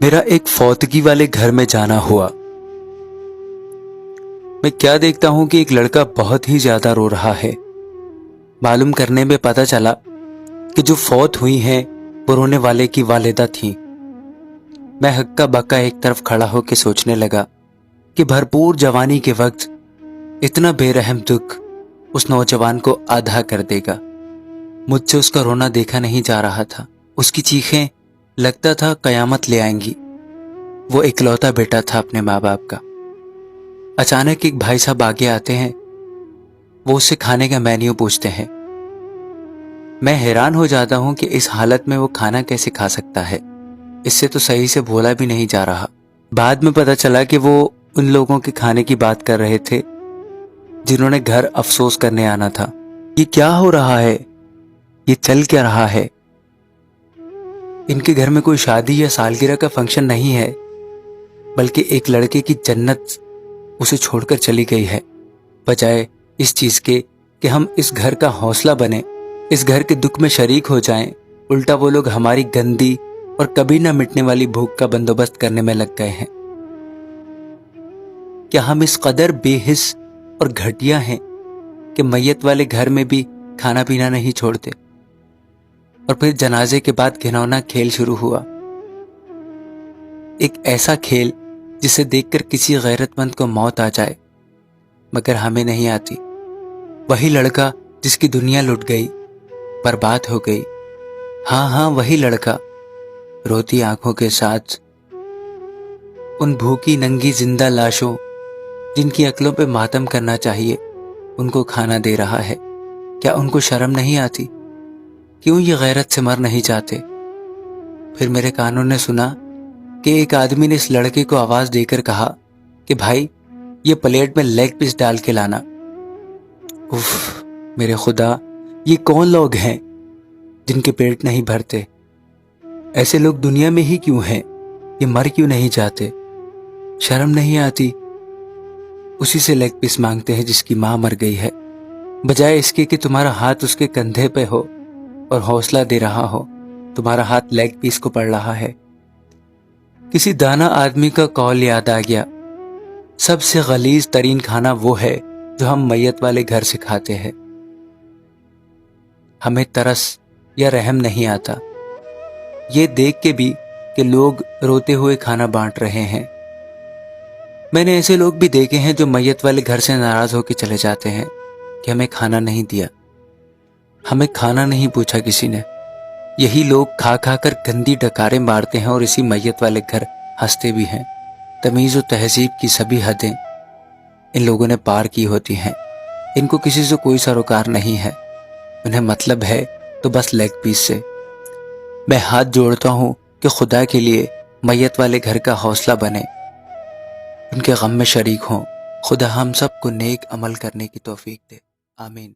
میرا ایک فوتگی والے گھر میں جانا ہوا۔ میں کیا دیکھتا ہوں کہ ایک لڑکا بہت ہی زیادہ رو رہا ہے۔ معلوم کرنے میں پتہ چلا کہ جو فوت ہوئی ہیں وہ رونے والے کی والدہ تھیں۔ میں ہکا بکا ایک طرف کھڑا ہو کے سوچنے لگا کہ بھرپور جوانی کے وقت اتنا بے رحم دکھ اس نوجوان کو آدھا کر دے گا۔ مجھ سے اس کا رونا دیکھا نہیں جا رہا تھا۔ اس کی چیخیں لگتا تھا قیامت لے آئیں گی۔ وہ اکلوتا بیٹا تھا اپنے ماں باپ کا۔ اچانک ایک بھائی صاحب آگے آتے ہیں۔ وہ اس سے کھانے کا مینیو پوچھتے ہیں۔ میں حیران ہو جاتا ہوں کہ اس حالت میں وہ کھانا کیسے کھا سکتا ہے۔ اس سے تو صحیح سے بولا بھی نہیں جا رہا۔ بعد میں پتہ چلا کہ وہ ان لوگوں کے کھانے کی بات کر رہے تھے جنہوں نے گھر افسوس کرنے آنا تھا۔ یہ کیا ہو رہا ہے؟ یہ چل کیا رہا ہے؟ ان کے گھر میں کوئی شادی یا سالگرہ کا فنکشن نہیں ہے، بلکہ ایک لڑکے کی جنت اسے چھوڑ کر چلی گئی ہے۔ بجائے اس چیز کے کہ ہم اس گھر کا حوصلہ بنیں، اس گھر کے دکھ میں شریک ہو جائیں، الٹا وہ لوگ ہماری گندی اور کبھی نہ مٹنے والی بھوک کا بندوبست کرنے میں لگ گئے ہیں۔ کیا ہم اس قدر بے حس اور گھٹیا ہیں کہ میت والے گھر میں بھی کھانا پینا نہیں چھوڑتے؟ اور پھر جنازے کے بعد گھنونا کھیل شروع ہوا۔ ایک ایسا کھیل جسے دیکھ کر کسی غیرت مند کو موت آ جائے، مگر ہمیں نہیں آتی۔ وہی لڑکا جس کی دنیا لٹ گئی، برباد ہو گئی۔ ہاں وہی لڑکا روتی آنکھوں کے ساتھ ان بھوکی ننگی زندہ لاشوں جن کی عقلوں پہ ماتم کرنا چاہیے ان کو کھانا دے رہا ہے۔ کیا ان کو شرم نہیں آتی؟ کیوں یہ غیرت سے مر نہیں جاتے؟ پھر میرے کانوں نے سنا کہ ایک آدمی نے اس لڑکے کو آواز دے کر کہا کہ بھائی یہ پلیٹ میں لیگ پیس ڈال کے لانا۔ اف میرے خدا، یہ کون لوگ ہیں جن کے پیٹ نہیں بھرتے؟ ایسے لوگ دنیا میں ہی کیوں ہیں؟ یہ مر کیوں نہیں جاتے؟ شرم نہیں آتی؟ اسی سے لیگ پیس مانگتے ہیں جس کی ماں مر گئی ہے، بجائے اس کے کہ تمہارا ہاتھ اس کے کندھے پہ ہو اور حوصلہ دے رہا ہو۔ تمہارا ہاتھ لیگ پیس کو پڑ رہا ہے۔ کسی دانا آدمی کا قول یاد آ گیا، سب سے غلیظ ترین کھانا وہ ہے جو ہم میت والے گھر سے کھاتے ہیں۔ ہمیں ترس یا رحم نہیں آتا یہ دیکھ کے بھی کہ لوگ روتے ہوئے کھانا بانٹ رہے ہیں۔ میں نے ایسے لوگ بھی دیکھے ہیں جو میت والے گھر سے ناراض ہو کے چلے جاتے ہیں کہ ہمیں کھانا نہیں دیا، ہمیں کھانا نہیں پوچھا کسی نے۔ یہی لوگ کھا کھا کر گندی ڈکاریں مارتے ہیں اور اسی میت والے گھر ہنستے بھی ہیں۔ تمیز و تہذیب کی سبھی حدیں ان لوگوں نے پار کی ہوتی ہیں۔ ان کو کسی سے کوئی سروکار نہیں ہے، انہیں مطلب ہے تو بس لیگ پیس سے۔ میں ہاتھ جوڑتا ہوں کہ خدا کے لیے میت والے گھر کا حوصلہ بنے، ان کے غم میں شریک ہوں۔ خدا ہم سب کو نیک عمل کرنے کی توفیق دے، آمین۔